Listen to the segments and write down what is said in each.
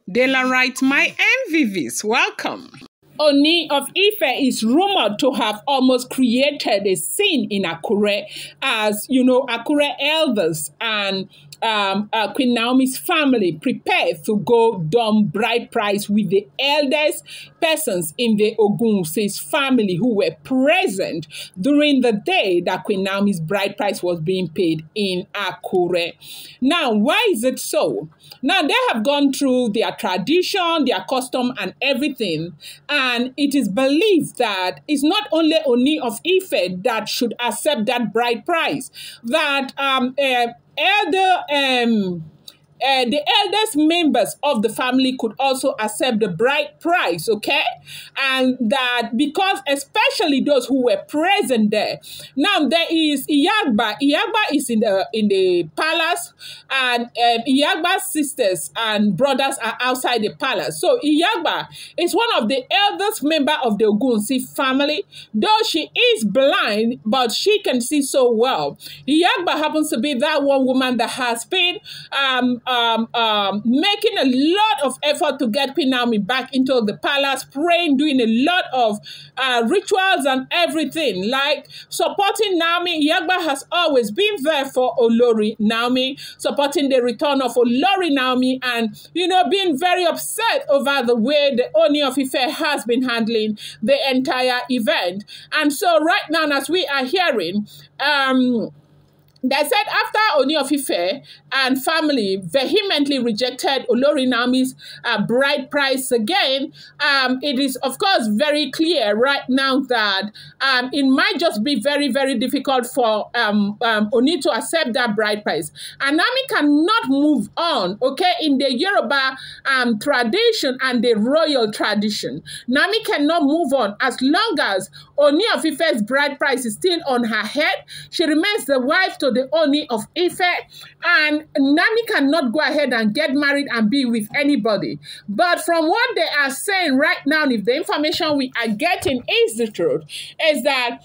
Dela writes, my MVVs, welcome. Ooni of Ife is rumored to have almost created a scene in Akure, as you know, Akure elders and Queen Naomi's family prepared to go dumb bride price with the eldest persons in the Ogunwusi's family who were present during the day that Queen Naomi's bride price was being paid in Akure. Now, why is it so? Now, they have gone through their tradition, their custom, and everything. And it is believed that it's not only Ooni of Ife that should accept that bride price, that the eldest members of the family could also accept the bride price, okay? And that because especially those who were present there. Now there is Iyagba. Iyagba is in the palace, and Iyagba's sisters and brothers are outside the palace. So Iyagba is one of the eldest member of the Ogunwusi family. Though she is blind, but she can see so well. Iyagba happens to be that one woman that has been making a lot of effort to get Queen Naomi back into the palace, praying, doing a lot of rituals and everything, like supporting Naomi. Iyagba has always been there for Olori Naomi, supporting the return of Olori Naomi, and, you know, being very upset over the way the Ooni of Ife has been handling the entire event. And so right now, as we are hearing, they said after Ooni of Ife and family vehemently rejected Olori Naomi's bride price again, it is, of course, very clear right now that it might just be very, very difficult for Ooni to accept that bride price. And Naomi cannot move on, okay, in the Yoruba tradition and the royal tradition. Naomi cannot move on as long as Ooni of Ife's bride price is still on her head. She remains the wife to the Ooni of Ife, and Naomi cannot go ahead and get married and be with anybody. But from what they are saying right now, if the information we are getting is the truth, is that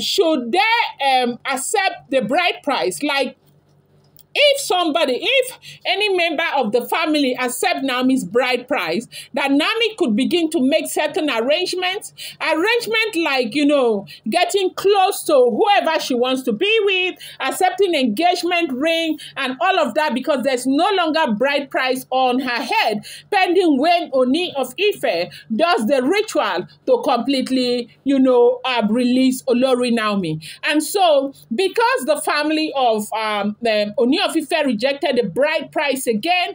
should they accept the bride price, like if any member of the family accept Naomi's bride price, that Naomi could begin to make certain arrangements like, you know, getting close to whoever she wants to be with, accepting engagement ring and all of that, because there's no longer bride price on her head, pending when Ooni of Ife does the ritual to completely, you know, release Olori Naomi. And so, because the family of Ooni of Ife rejected the bride price again,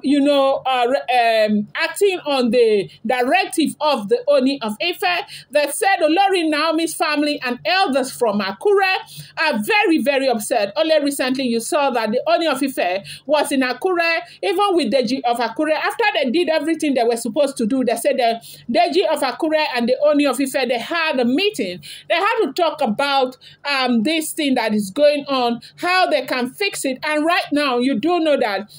you know, acting on the directive of the Ooni of Ife, they said Olori Naomi's family and elders from Akure are very, very upset. Only recently you saw that the Ooni of Ife was in Akure, even with Deji of Akure. After they did everything they were supposed to do, they said the Deji of Akure and the Ooni of Ife, they had a meeting. They had to talk about this thing that is going on, how they can fix it. And right now, you do know that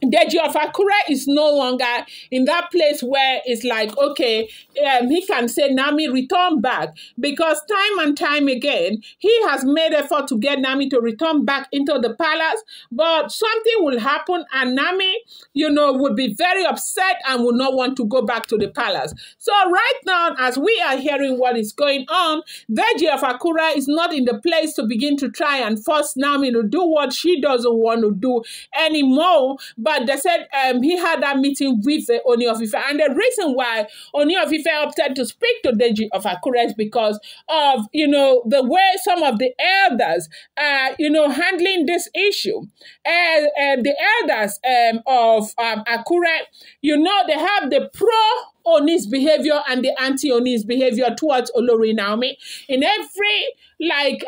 Deji of Akure is no longer in that place where it's like, okay, he can say, Naomi, return back. Because time and time again, he has made effort to get Naomi to return back into the palace. But something will happen and Naomi, you know, would be very upset and would not want to go back to the palace. So right now, as we are hearing what is going on, Deji of Akure is not in the place to begin to try and force Naomi to do what she doesn't want to do anymore. But they said he had that meeting with the Ooni of Ife. And the reason why Ooni of Ife opted to speak to Deji of Akure is because of, you know, the way some of the elders are, you know, handling this issue. The elders of Akure, you know, they have the pro-Ooni's behavior and the anti-Ooni's behavior towards Olori Naomi. In every like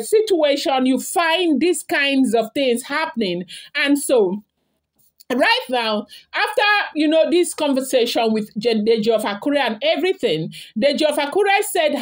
situation, you find these kinds of things happening. And so right now, after this conversation with Deji of Akure and everything, Deji of Akure said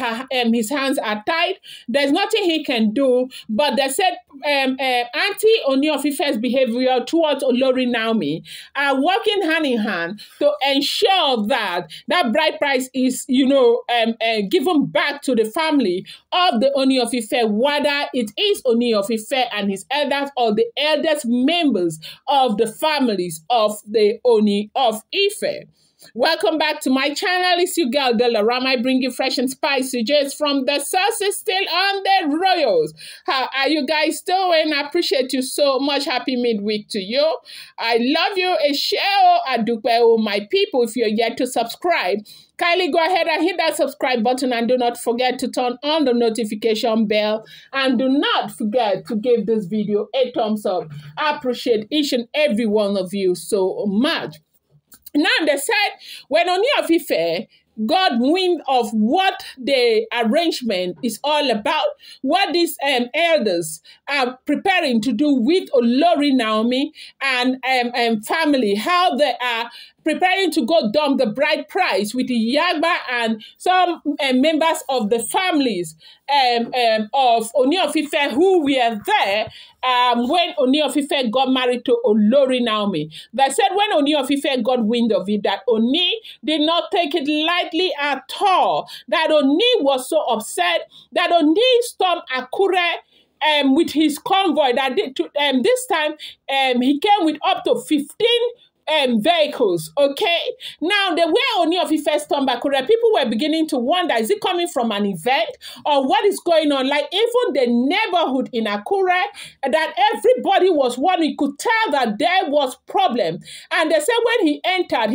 his hands are tied. There's nothing he can do. But they said Auntie Ooni of Ife's behavior towards Olori Naomi are working hand in hand to ensure that that bride price is given back to the family of the Ooni of Ife, whether it is Ooni of Ife and his elders or the eldest members of the families of the Ooni of Ife. Welcome back to my channel. It's your girl Delarama. I bring you fresh and spicy just from the sources, still on the royals. How are you guys doing? I appreciate you so much. Happy midweek to you. I love you. A share adupe, my people. If you're yet to subscribe, kindly go ahead and hit that subscribe button, and do not forget to turn on the notification bell, and do not forget to give this video a thumbs up. I appreciate each and every one of you so much. Now, they said when Ooni of Ife got wind of what the arrangement is all about, what these elders are preparing to do with Olori Naomi and family, how they are preparing to go dump the bride price with the Yagba and some members of the families of Ooni of Ife who were there when Ooni of Ife got married to Olori Naomi. They said when Ooni of Ife got wind of it, that Ooni did not take it lightly at all, that Ooni was so upset, that Ooni stormed Akure with his convoy, that this time he came with up to 15 vehicles. Okay, now the way Ooni of Ife stormed Akure, people were beginning to wonder, is it coming from an event or what is going on? Like even the neighborhood in Akure, that everybody was one, you could tell that there was problem. And they said when he entered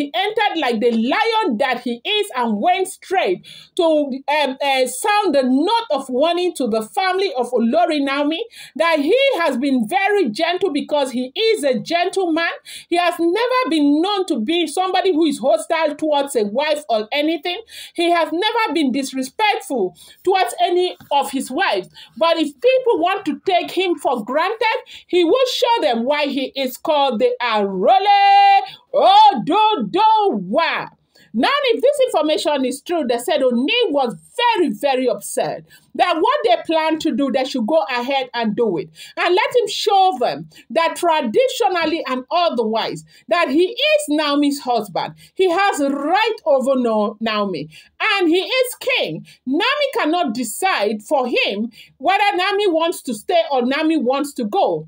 like the lion that he is, and went straight to sound the note of warning to the family of Olori Naomi, that he has been very gentle because he is a gentleman. He has never been known to be somebody who is hostile towards a wife or anything. He has never been disrespectful towards any of his wives. But if people want to take him for granted, he will show them why he is called the Arole Ododowa. Now, if this information is true, they said Ooni was very, very upset that what they plan to do, they should go ahead and do it. And let him show them that traditionally and otherwise, that he is Naomi's husband. He has right over Naomi, and he is king. Naomi cannot decide for him whether Naomi wants to stay or Naomi wants to go.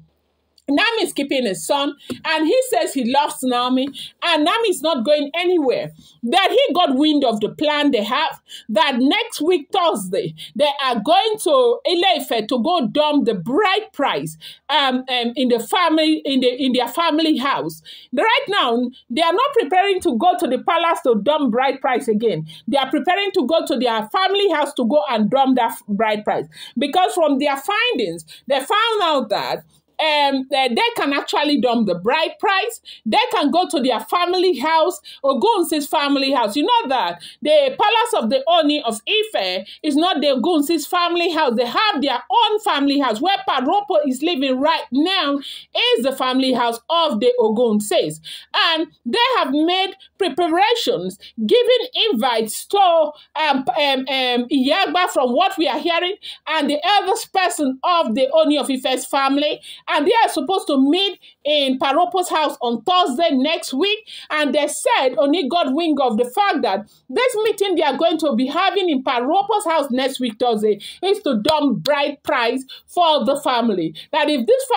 Naomi is keeping his son, and he says he loves Naomi, and Naomi is not going anywhere. That he got wind of the plan they have, that next week, Thursday, they are going to Ile-Ife to go dump the bride price in the family, in their family house. Right now, they are not preparing to go to the palace to dump bride price again. They are preparing to go to their family house to go and dump that bride price. Because from their findings, they found out that they can actually dump the bride price. They can go to their family house, Ogunwusi's family house. You know that the palace of the Ooni of Ife is not the Ogunwusi's family house. They have their own family house. Where Paropo is living right now is the family house of the Ogunwusis. And they have made preparations, giving invites to Iyagba, from what we are hearing, and the eldest person of the Ooni of Ife's family. And they are supposed to meet in Paropo's house on Thursday next week. And they said Ooni got wind of the fact that this meeting they are going to be having in Paropo's house next week, Thursday, is to dump bride price for the family. That if this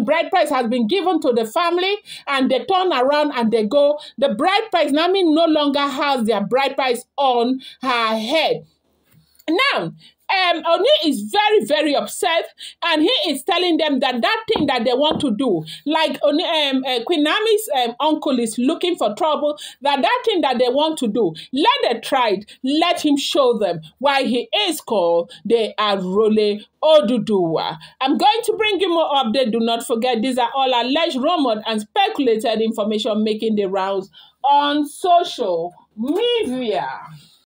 bride price has been given to the family and they turn around and they go, the bride price, Naomi no longer has their bride price on her head. Now, Ooni is very, very upset, and he is telling them that that thing that they want to do, like Queen Naomi's uncle is looking for trouble, that thing that they want to do, let them try it. Let him show them why he is called the Arole Oduduwa. I'm going to bring you more update. Do not forget, these are all alleged, rumored, and speculated information making the rounds on social media.